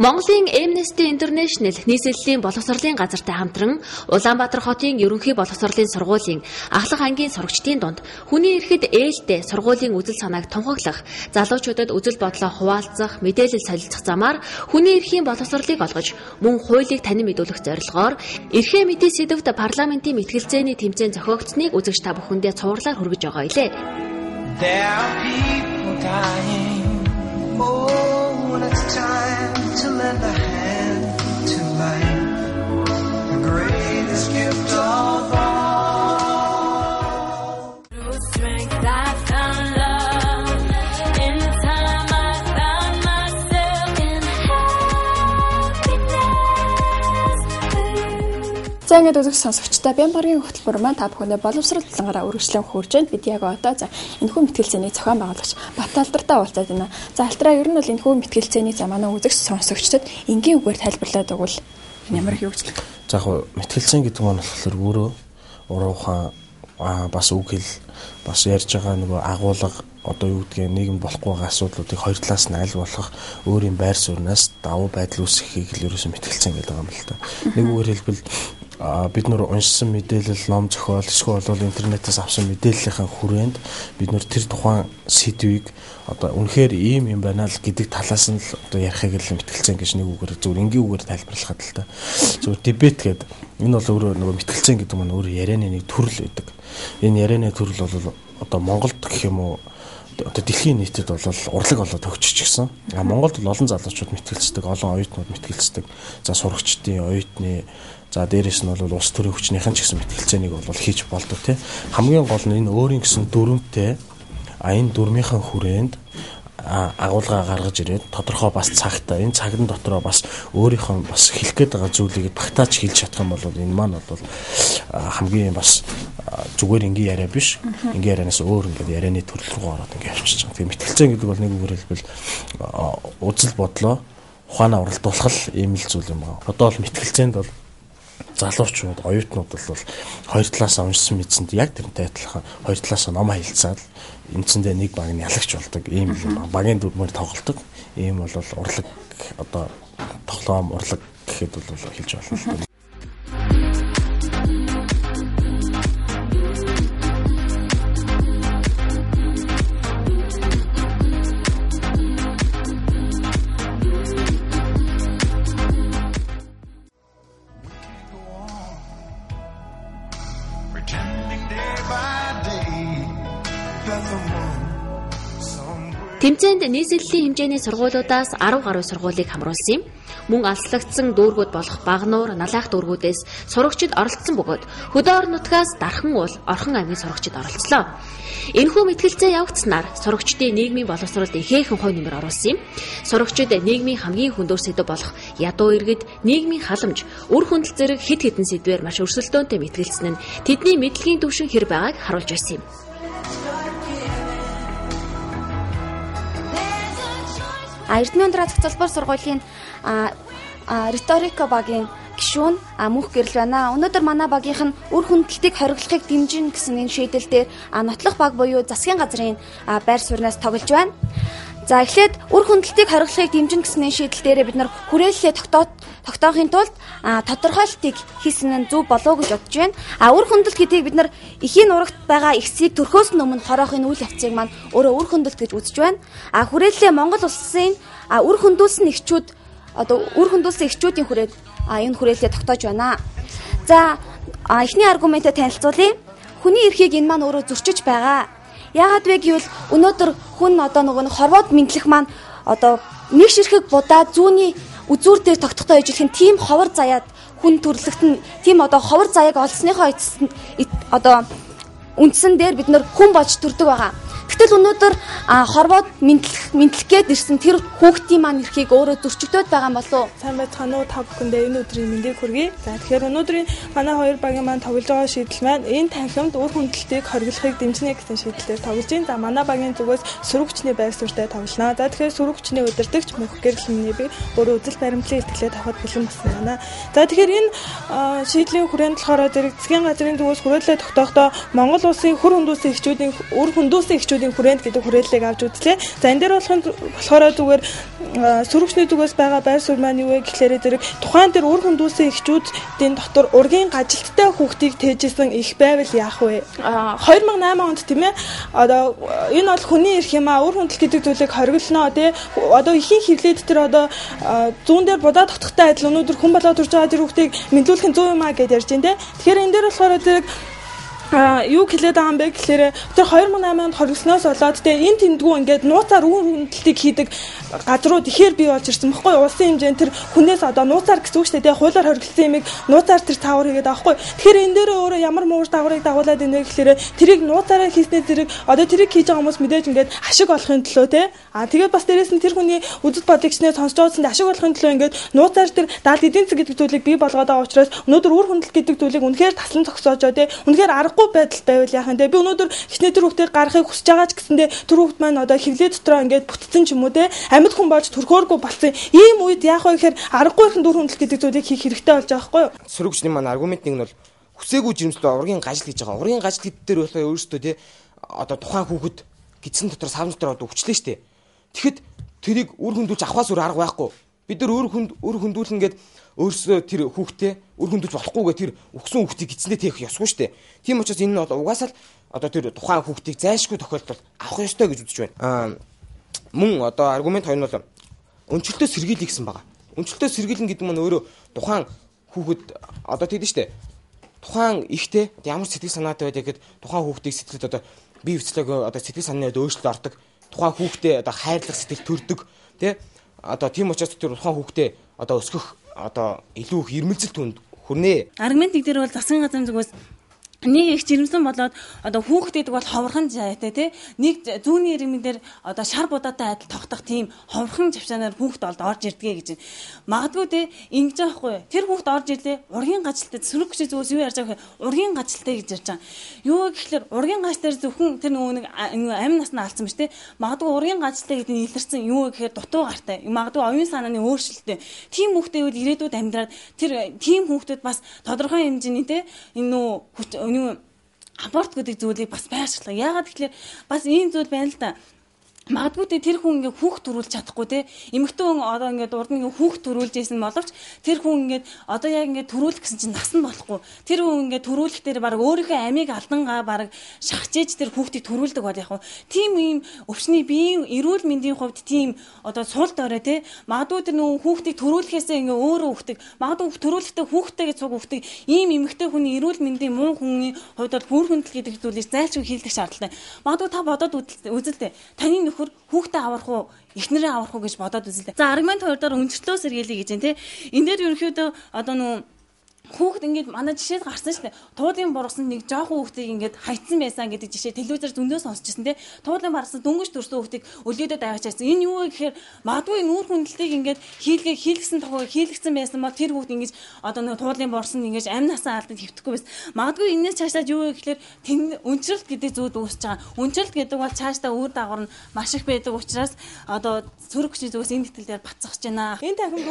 Монголын Amnesty International нийслэлийн боловсролын газартай хамтран Улаанбаатар хотын ерөнхий боловсролын сургуулийн ахлах ангийн сурагчдын дунд хүний эрхэд ээлтэй сургуулийн үзэл санааг тунхаглах, залуучуудад үзэл бодлоо хуваалцах, мэдээлэл солилцох замаар хүний эрхийн боловсролыг олгож, мөн хуулийг танин мэдүүлэх зорилгоор эрхээ мэдээ сэдвт парламентын мэтгэлцээний тэмцээн зохиогдсныг үзэгч та бүхэндээ цувралаар хүргэж байгаа илээ. There are people dying. Oh, when it's time to lend a hand to life, the greatest gift of all. Through strength I found love. In time I found myself in happiness. За ингээд үзэх сонсогчдаа Бямбарын хөтөлбөр маань та бүхэндээ боловсрол талаараа үргэлжлэн хурж байна. Бид яг одоо энэхүү мэтгэлцээний зохион байгуулагч Баталдартай уулзаад байна. За Алтраа ер нь бол энэхүү мэтгэлцээний замаа үзэх сонсогчдод энгийн үгээр тайлбарлаад өгвөл ямар их юучлаг. За яг мэтгэлцээн гэдэг нь болохоор өөрөө уруухан бас үг хэл бас ярьж байгаа нөгөө агуулга одоо юу гэдгийг нийгэм болохгүй байгаа асуудлуудыг хоёр талаас нь аль болох өөрийн байр сууриас давуу байдал үүсгэхийг л ерөөсөө мэтгэлцээн гэдэг юм л та. Нэг үгээр хэлбэл бид нар уншсан мэдээлэл, ном зохиол, эсвэл бол интернетээс авсан мэдээллийнхэн хүрээнд бид нар тэр тухайн сэдвийг одоо үнэхээр ийм юм байна л гэдэг талаас нь л одоо ярихыг л мэтгэлцээн гэж нэг үгээр зөв энгийн үгээр тайлбарлахад л та. Зөв дебет гэдэг энэ бол өөрөө нөгөө мэтгэлцээн гэдэг нь өөрөө ярианы нэг төрөл байдаг. Энэ ярианы төрөл бол одоо Монголд гэх юм уу одоо дэлхийн нийтэд бол урлаг болоод төгсчих гисэн. Монголд бол олон залуучууд мэтгэлцдэг, олон оюутнууд мэтгэлцдэг. За сурагчдын, оюутны, за дээрэс нь бол улс төрийн хүчнийхэн ч гэсэн мэтгэлцээнийг бол хийж болдог тий. Хамгийн гол нь энэ өөрийн гэсэн дүрмтэй энэ дүрмийнхэн хүрээнд агуулга гаргаж ирээд тодорхой бас цагтаа энэ цагдан дотроо бас өөрийнхөө бас хэлэх гээд байгаа зүйлийг багтааж хэлж чадах юм бол энэ маань бол хамгийн бас зүгээр энгийн яриа биш. Энгийн ярианаас өөр ингээд ярианы төрөл рүү ороод ингээд явчихж байгаа. Тэгээ мэтгэлцээн гэдэг бол нэг үгээр хэлбэл үзэл бодлоо ухаанаа уралдуулах ийм л зүйл юм байна. Одоо бол мэтгэлцээнд бол залуучууд, оюутнууд бол хоёр талаас уншсан мэдсэнд яг тэрнтэй адилхан хоёр талаас ном хаялцаад эндсэндээ нэг баг нь ялагч болдог ийм юм байна. Багийн дүрмээр тоглолдог. Ийм бол урлаг одоо тоглоом урлаг гэхэд бол хэлж болно. Тэмцээнд нийслэлийн хэмжээний сургуулиудаас 10 гаруй сургуулийг хамруулсан юм. Мөн алслагдсан дүүргүүд болох Багнуур, Налайх дүүргүүдээс сурагчид оролцсон бөгөөд хөдөө орон нутгаас дархан уул Орхон аймгийн сурагчид оролцлоо. Энэхүү мэтгэлцээ явагдсанаар сурагчдын нийгмийн боловсролд ихээхэн хувь нэмэр оруулсан юм. Сурагчид нийгмийн хамгийн хүндүр сэдэв болох ядуу иргэд, нийгмийн халамж, үр хөндөл зэрэг хэд хэдэн сэдвээр маш өрсөлдөөнтэй мэтгэлцсэн нь тэдний мэдлэгийн түвшин хэр байгааг харуулж байсан юм. Эрдэнэ ундраа цогцлбор сургуулийн риторика багийн гишүүн мөнх гэрэл байна. Өнөөдөр манай багийнх нь үр хөндөлтийг хориглохыг дэмжин гэсэн энэ шийдэл дээр нотлох баг буюу засгийн газрын байр сууриас тоглож байна. За эхлээд үр хөндөлтийг хориглохыг дэмжин гэсэн энэ шийдэл дээр бид нар хүрээлэлээ тогтоохын тулд тодорхойлтыг хийсэн нь зөв болов гэж бодож байна. Үр хөндөлт гэдгийг бид нар эхийн нурагт байгаа ихсийг төрхөөс нь өмнө хороохын үйл явцыг маань өөрөө үр хөндөлт гэж үзэж байна. Хүрээлэлээ Монгол улсын үр хөндүүлсэн эхчүүд одоо үр хөндүүлсэн эхчүүдийн хүрээд энэ хүрээлэлээ тогтоож байна. За эхний аргументаа танилцуулъя. Хүний эрхийг энэ маань өөрөө зөрчиж байгаа. Яагаад вэ гэвэл өнөөдөр хүн одоо нөгөө хорвоод мэдлэх маань одоо нэг ширхэг будаа зүүнний үзүүр дээр тогтохдоо ижилхэн тийм ховор заяад хүн төрлөخت нь тийм одоо ховор заяаг олсныхоо одоо үндсэн дээр бид нар хүн болж төрдөг байгаа. Гэтэл өнөөдөр хорвоод мэдлэх гээд ирсэн тэр хүүхдийн маань эрхийг өөрөө зөрчигдөд байгаа юм болов уу? Сайн байцгаана уу та бүхэндээ энэ өдрийн мэндийг хүргэе. За тэгэхээр өнөөдрийн манай хоёр багийн маань тоглож байгаа шийдэл маань энэ танхимд үр хөндөлтийг хориглохыг дэмжинэ гэсэн шийдлээр тоглож байна. За манай багийн зүгээс сөрөгчний байр суурьтай тоглоно. За тэгэхээр сөрөгчний удирдагч мөнх гэрэл миний би өөрөө үзэл баримтлалын итгэлээ тавхад бэлэн болсон байна. За тэгэхээр энэ шийдлийн хүрээнд болохоор засгийн газрын зүгээс хүрээлэлээ тогтоохдоо Монгол улсын үр хөндүүлсэн эхчүүдийн эхчүүдийн хүрээнд гэдэг хүрээллийг авч үзлээ. За энэ дээр болохоор зүгээр сөрөгчний зүгээс байгаа байр суурь маань юу вэ гэхээр зэрэг тухайн дээр үр хөндөөсөн эхчүүдийн дотор ургийн ажилттай хүүхдийг тээжсэн их байвал яах вэ? 2008 онд тийм ээ одоо энэ бол хүний эрх юм аа, үр хөндөл гэдэг зүйлийг хориглоно тий. Одоо ихийн хевлээд тэр одоо зүүн дээр будаа тогтохтой адил өнөөдөр хүн болоод төрж байгаа тэр хүүхдийг мэдлүүлэх нь 100 юм аа гэж ярьж байна тий. Тэгэхээр энэ дээр болохоор зэрэг юу хэлээд байгаа юм бэ гэхээр тэр 2008 онд хориглосноос болоод те энэ тэндгүү ингээд нууцаар үр хөндөлтийг хийдэг газрууд ихээр бий болж ирсэн баггүй. Улсын хэмжээнд тэр хүнээс одоо нууцаар гэсэн үг шүү дээ. Хуулиар хориглосон юмыг нууцаар тэр таавар хийгээд байгаа байхгүй. Тэгэхээр энэ дээр өөрөө ямар муур дагаврыг дагуулад байна вэ гэхээр тэрийг нууцаараа хийснээр зэрэг одоо тэрийг хийж байгаа хүмүүс мэдээж ингээд ашиг олохын төлөө те. Тэгээд бас дээрээс нь тэр хүний үзэл бодлыг чинээ сонсож байгаасанд ашиг олохын төлөө ингээд нууцаар тэр даалт эдийн засаг гэдэг зүйлийг бий болгоод байгаа учраас өнөөдөр үр хөндөлт гэдэг зүйлийг үнэхээр таслан зогсоожоо те. Үнэхээр аргагүй байдал байвал яах вэ? Би өнөөдөр хичнээн тэр хүүхдийг гарахыг хүсэж байгаа ч гэсэндээ тэр хүүхд маань одоо хевлээ дотроо ингээд бүтцэн ч юм уу те амьд хүн болж төрхөөргүй болсон. Ийм үед яах вэ гэхээр аргагүй ихэн дүр хөндөл гэдэг зүйлийг хийх хэрэгтэй болж байгаа байхгүй юу? Сөрөгчний маань аргумент нэг нь бол хүсээгүй жирэмслээ ургийн гажил хийж байгаа. Ургийн гажил гэдэг дээр болохоор өөрөөсөө те одоо тухайн хүүхэд гидсэн дотор савн дотор одоо өвчлээ штэ. Тэгэхэд тэрийг үр хөндүүлж авахаас өөр арга байхгүй. Бид нар үр хөндүүлнэ гэд өөрсдөө тэр хүүхдээ үр хөндүүлж болохгүйгээ тэр өгсөн хүүхдийг гидсэндээ тээх ёсгүй штэ. Тийм учраас энэ нь бол угаасаа л одоо тэр тухайн хүүхдийг зайлшгүй тохиолдолд авах ёстой гэж үзэж байна. Мөн одоо аргумент хоёр нь бол өнчлөлтөө сэргийлэх гэсэн байгаа. Өнчлөлтөө сэргийлнэ гэдэг нь өөрөө тухайн хүүхэд одоо тэгдэж штэ. Тухайн ихтэй ямар сэтгэл санаатай байдаг гэхэд тухайн хүүхдийг сэтгэлд одоо бие эвцлэг одоо сэтгэл санааны өөрчлөлт ордог. Тухайн хүүхдээ одоо хайрлах сэтгэл төрдөг тий. Одоо тийм учраас тэр тухайн хүүхдээ одоо өсгөх одоо илүү их ирмэлзэл түнд хүрнэ. Аргумент нэг дээр бол засгийн газрын зүгээс нэг их жирэмсэн болоод одоо хүүхдээдэг бол ховорхон зайтай тий нэг зүүнний иргэн дээр одоо шар будаатай адил тогтох тийм ховорхон завшаанаар хүүхд олд орж ирдгээ гэж байна. Магадгүй тий ингэж байгаа хгүй. Тэр хүүхд орж ирлээ ургийн гажилтад сөрөгчний зүгээс юу ярьж байгаа вэ? Ургийн гажилтаа гэж ярьж байгаа. Юу гэхээр ургийн гажилтаар зөвхөн тэр нөгөө нэг амин насны алдсан биш тий. Магадгүй ургийн гажилтаа гэдэг нь илэрсэн юу гэхээр дутуу гартай. Магадгүй оюун санааны өөрчлөлттэй. Тийм хүүхдээ үл ирээдүйд амьдраад тэр тийм хүүхдүүд бас тодорхой хэмжээний тий энэ аборт гэдэг зүйлийг бас байршлаа. Яагаад гэвэл бас ийм зүйл байна л да. Магадгүй тэр хүн ингээ хүүхд төрүүлж чадахгүй те эмэгтэй хүн одоо ингээ урд нь хүүхд төрүүлж ийсэн боловч тэр хүн ингээ одоо яг ингээ төрүүлэх гэсэн чинь нас нь болохгүй тэр хүн ингээ төрүүлэх дээр баг өөрийнхөө амийг алдангаа баг шахажээж тэр хүүхдийг төрүүлдэг бол яг хуу тийм ийм өвчний биеийн эрүүл мэндийн хувьд тийм одоо сул дорой те магадгүй тэр нөө хүүхдийг төрүүлэхээсээ ингээ өөрөө хүүхдийг магадгүй төрүүлэхдээ хүүхдтэйгээ цуг хүүхдийг ийм эмэгтэй хүний эрүүл мэндийн муу хүний хувьд бол бүр хөндөл гэдэг зүйлийг зайлшгүй хийлдэх шаардлагатай. Магадгүй та бодоод үзэлтэй таны нөхөр хүүхдээ аврах уу эхнэрээ аврах уу гэж бодоод үзлээ. За аргумент хоёр дээр өнцгөлөө сэргийлье гэж байна те. Энэ дээр ерөнхийдөө одоо нөө хүүхд ингээд манай жишээд гарсан шүү дээ. Туулын бургасанд нэг жоохон хүүхдийг ингээд хайцсан байсан гэдэг жишээ телевизээр зөндөө сонсчихсон те. Туулын барсан дөнгөж төрсөн хүүхдийг өлгөөдөд аваач ярьсан. Энэ юу вэ гэхээр магадгүй нүүр хүндлтийг ингээд хийлгсэн тохиол хийлгсэн байсан бол тэр хүүхд ингээд одоо нэг туулын бургасанд ингээд амь насаа алдад хэвтэхгүй байсан. Магадгүй энэс цаашдаа юу вэ гэхээр өнчрэлт гэдэг зүйл үүсэж байгаа. Өнчрэлт гэдэг бол цаашдаа үр дагавар нь маш их байдаг учраас одоо сөрөгчний зүгээс энэ хэтэл дээр бацсахж байна. Энэ танхимд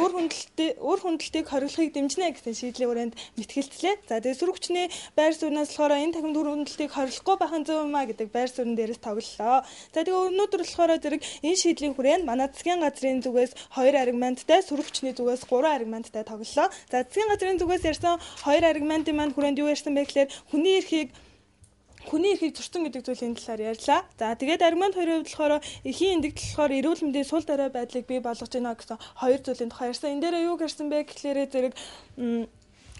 үр хөндөлтийг хориглохыг дэмжинэ гэсэн шийдлийн хүрээнд мэтгэлцлээ. За тэгээ сөрөгчний байр сууриас болохоор энэ танхимд үр хөндөлтийг хориглохгүй байхын зөв юм а гэдэг байр суурин дээрээс тоглолоо. За тэгээ өнөөдөр болохоор зэрэг энэ шийдлийн хүрээнд манай засгийн газрын зүгээс 2 аргументтай, сөрөгчний зүгээс 3 аргументтай тоглолоо. За засгийн газрын зүгээс ярьсан 2 аргументын маань хүрээнд юу ярьсан бэ гэхээр хүний эрхийг зөрчсөн гэдэг зүйлийн талаар ярьлаа. За тэгээд аргумент 2-ын хувьд болохоор эхийн эндэгдэл болохоор эрүүл мэндийн сул дорой байдлыг бий болгож байна гэсэн 2 зүйлийн тухай ярьсан. Энэ дээр юу гэсэн бэ гэхээр зэрэг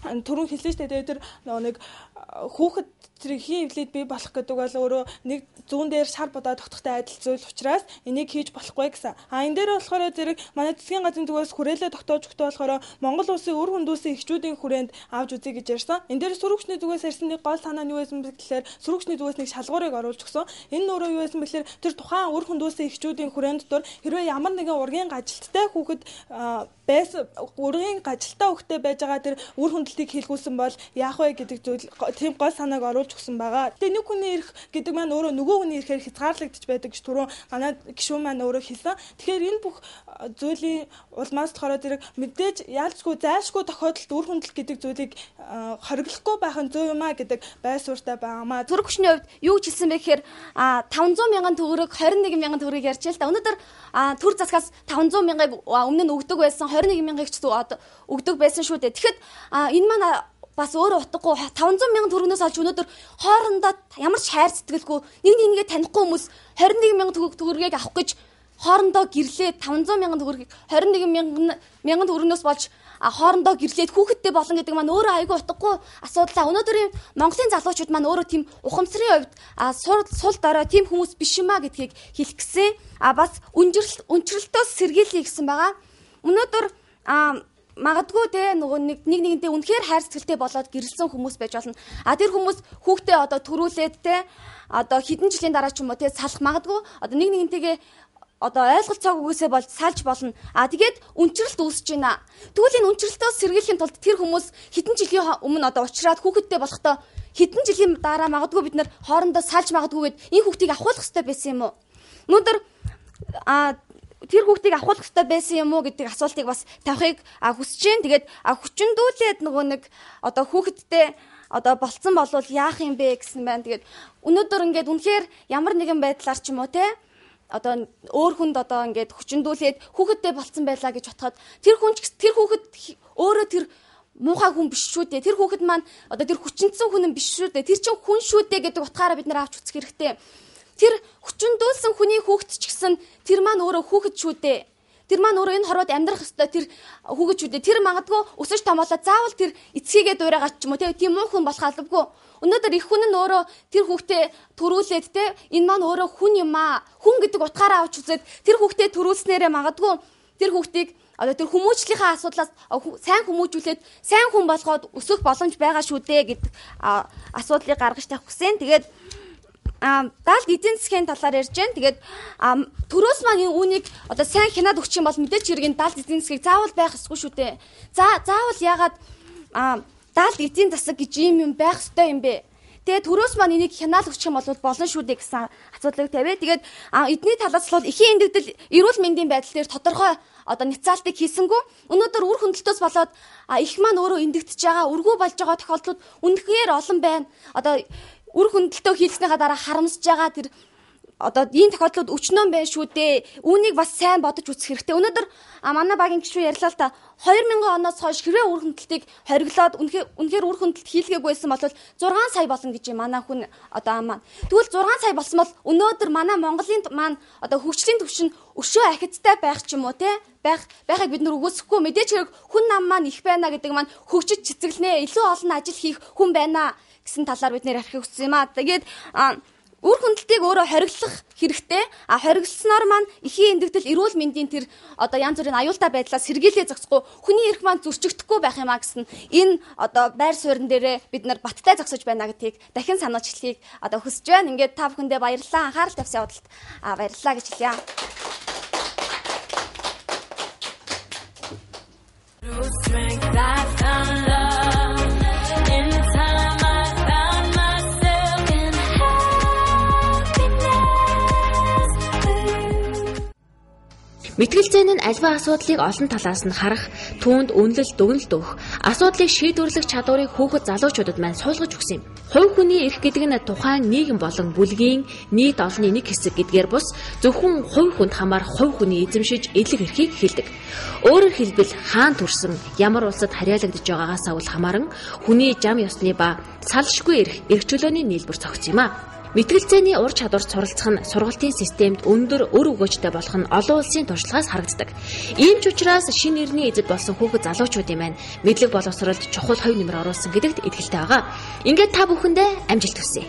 түрүүн хэлсэн шүү дээ. Тэр нэг хүүхэд тэр эхийн эвлээд бий болох гэдэг бол өөрөө нэг зүүн дээр шар будаа тогтохтой адил зүйл учраас энийг хийж болохгүй гэсэн. Энэ дээр болохоор зэрэг манай засгийн газрын зүгээс хүрээлээ тогтоож өгтөө болохоор Монгол улсын үр хөндөөсөн эхчүүдийн хүрээнд авч үзье гэж ярьсан. Энэ дээр сөрөгчний зүгээс ярьсан нэг гол санаа нь юу байсан бэ гэхээр сөрөгчний зүгээс нэг шалгуурыг оруулж өгсөн. Энэ нь өөрөө юу байсан бэ гэхээр тэр тухайн үр хөндөөсөн эхчүүдийн хүрээнд дотор хэрвээ ямар нэгэн ургийн гажилттай хүүхэд байсан ургийн гажилттай хүүхдээ байж байгаа тэр үр хүндлтийг хийлгүүлсэн бол яах вэ гэдэг зүйл тийм гол санааг оруулж өгсөн байгаа. Тэгээ нэг хүний эрх гэдэг маань өөрөө нөгөө хүний эрхээр хязгаарлагдчих байдаг гэж түрүүн манай гишүүн маань өөрөө хэлсэн. Тэгэхээр энэ бүх зүйлийн улмаас болохоор зэрэг мэдээж яалцгүй зайлшгүй тохиолдолд үр хүндлэл гэдэг зүйлийг хориглохгүй байх нь зөв юм аа гэдэг байр суурьтай байгаамаа. Зүрх хүчний хувьд юу ч хэлсэн бэ гэхээр 500 мянган төгрөг 21 мянган төгрөгийг ярьж л та. Өнөөдөр төр засгаас 500 мянгаыг өмнө нь өгдөг байсан 21 мянгаыг ч өгдөг байсан шүү дээ. Тэгэхэд энэ маань бас өөрөө утгагүй 500 мянган төгрөгнөөс олж өнөөдөр хоорондоо ямар ч хайр сэтгэлгүй нэг нэгээ танихгүй хүмүүс 21 мянган төгрөгийг авах гэж хоорондоо гэрлээд 500 мянган төгрөгийг 21 мянган төгрөгнөөс болж хоорондоо гэрлээд хүүхэдтэй болно гэдэг маань өөрөө айгүй утгагүй асуудал. Өнөөдрийн Монголын залуучууд маань өөрөө тийм ухамсарын хувьд сул дорой тийм хүмүүс биш юмаа гэдгийг хэлэх гэсэн. Бас өнчрөлтөөс сэргийлье гэсэн байгаа. Өнөөдөр магадгүй те нөгөө нэгнтэй үнэхээр хайр сэтгэлтэй болоод гэрэлсэн хүмүүс байж болно. Тэр хүмүүс хүүхдээ одоо төрүүлээд те одоо хэдэн жилийн дараа ч юм уу те салах магадгүй одоо нэгнтэйгээ одоо ойлголцоог үгээсээ болж салж болно. Тэгээд үнчрэлт үүсэж байна. Тэгвэл энэ үнчрэлтөөс сэргийлэхийн тулд тэр хүмүүс хэдэн жилийн өмнө одоо уулзраад хүүхэдтэй болохдоо хэдэн жилийн дараа магадгүй бид нар хоорондоо салж магадгүйгээд энэ хүүхдийг авахулах хэрэгтэй байсан юм уу? Өнөөдөр тэр хүүхдийг авахулах хэрэгтэй байсан юм уу гэдэг асуултыг бас тавихыг хүсэж байна. Тэгээд хүчндүүлээд нөгөө нэг одоо хүүхэдтэй одоо болцсон болвол яах юм бэ гэсэн байна. Тэгээд өнөөдөр ингээд үнэхээр ямар нэгэн байдлаар ч юм уу те одоо өөр хүнд одоо ингээд хүчндүүлээд хүүхэдтэй болцсон байлаа гэж бодоход тэр хүүхэд өөрөө тэр муухай хүн биш шүү дээ. Тэр хүүхэд маань одоо тэр хүчнэдсэн хүн биш шүү дээ. Тэр чинь хүн шүү дээ гэдэг утгаараа бид нар авч үзэх хэрэгтэй. Тэр хүчндүүлсэн хүний хүүхэд ч гэсэн тэр маань өөрөө хүүхэд шүү дээ. Тэр маань өөрөө энэ хорвоод амьдрах ёстой тэр хүүхэд шүү дээ. Тэр магадгүй өсөж томоолоод заавал тэр эцгийгээ дуурайгаад ч юм уу тийм муу хүн болох албагүй. Өнөөдөр их хүн нь өөрөө тэр хүүхдээ төрүүлээд те энэ маань өөрөө хүн юм аа. Хүн гэдэг утгаараа авч үзээд тэр хүүхдээ төрүүлснээрээ магадгүй тэр хүүхдийг одоо тэр хүмүүжлийнхаа асуудлаас сайн хүмүүжүүлээд сайн хүн болгоод өсөх боломж байгаа шүү дээ гэдэг асуудлыг гаргаж тавих гэсэн. Тэгээд даалт эдийн засгийн талаар ярьж байна. Тэгээд төрөөс маань үүнийг одоо сайн хянаад өгчих юм бол мэдээч хэрэг даалт эдийн засгийг заавал байх ёсгүй шүү дээ. Заавал ягаад даалт эдийн засаг гэж юм байх ёстой юм бэ? Тэгээд төрөөс маань энийг хянаал өгчих юм бол болно шүү дээ гэсэн асуудлыг тавиа. Тэгээд эдний талаас бол эхийн эндэгдэл эрүүл мэндийн байдал дээр тодорхой одоо няцаалтыг хийсэнгүү. Өнөөдөр үр хөндлөлтөөс болоод их маань өөрөө эндэгдэж байгаа, өргөө болж байгаа тохиолдлууд үнэхээр олон байна. Одоо үр хөндлөлтөө хийлснийхаа дараа харамсаж байгаа тэр одоо ийм тохиолдлууд өчнөн байна шүү дээ. Үүнийг бас сайн бодож үзэх хэрэгтэй. Өнөөдөр манай багийн гишүүн ярьлаа л та 2000 оноос хойш хэрвээ үр хөндлөлтийг хориглоод үнэхээр үр хөндлөлт хийлгээгүй байсан бол 6 сая болно гэж манай хүн одоо маань. Тэгвэл 6 сая болсон бол өнөөдөр манай Монголын маань одоо хөгжлийн түвшин өшөө ахицтай байх ч юм уу те байхыг бид нар үгүйсэхгүй. Мэдээж хэрэг хүн нам маань их байна гэдэг маань хөгжиж цэцэглэнэ. Илүү олон ажил хийх хүн байна гэсэн талаар бид нэр ярих хүссэн юм аа. Тэгээд үр хөндлөлтийг өөрөө хориглох хэрэгтэй. Хориглосноор маань эхийн эндэгдэл эрүүл мэндийн тэр одоо янз бүрийн аюултай байдлаас сэргийлээ зогсохгүй хүний эрх маань зөрчигдөхгүй байх юмаа гэсэн энэ одоо байр суурин дээрээ бид нар баттай зогсож байна гэдгийг дахин сануулж хэлхийг одоо хүсэж байна. Ингээд та бүхэндээ баярлалаа. Анхаарал тавьсан явдалд баярлалаа гэж хэлье. Мэтгэлцэн нь альва асуудлыг олон талаас нь харах, түүнд үнэлэл дүгнэлт өгөх, асуудлыг шийдвэрлэх чадварыг хүүхэд залуучуудад маань суулгаж өгсөн юм. Хувь хүний эрх гэдэг нь тухайн нийгэм болон бүлгийн нийт олонний нэг хэсэг гэдгээр бус зөвхөн хувь хүнд хамаарах хувь хүний эзэмшиж эдлэх эрхийг хэлдэг. Өөрөөр хэлбэл хаан төрсөн ямар улсад харьяалагдж байгаагаас авал хамааран хүний зам ёсны ба салшгүй эрх чөлөөний нийлбэр зохицсон юм а. Мэтгэлцээний ур чадварт суралцах нь сургалтын системд өндөр өр өгөөжтэй болох нь олон улсын туршлагаас харагддаг. Ийм ч учраас шинэ эртний эзэд болсон хүүхэд залуучуудын маань мэдлэг боловсролд чухал хувь нэмэр оруулсан гэдэгт итгэлтэй байгаа. Ингээд та бүхэндээ амжилт хүсье.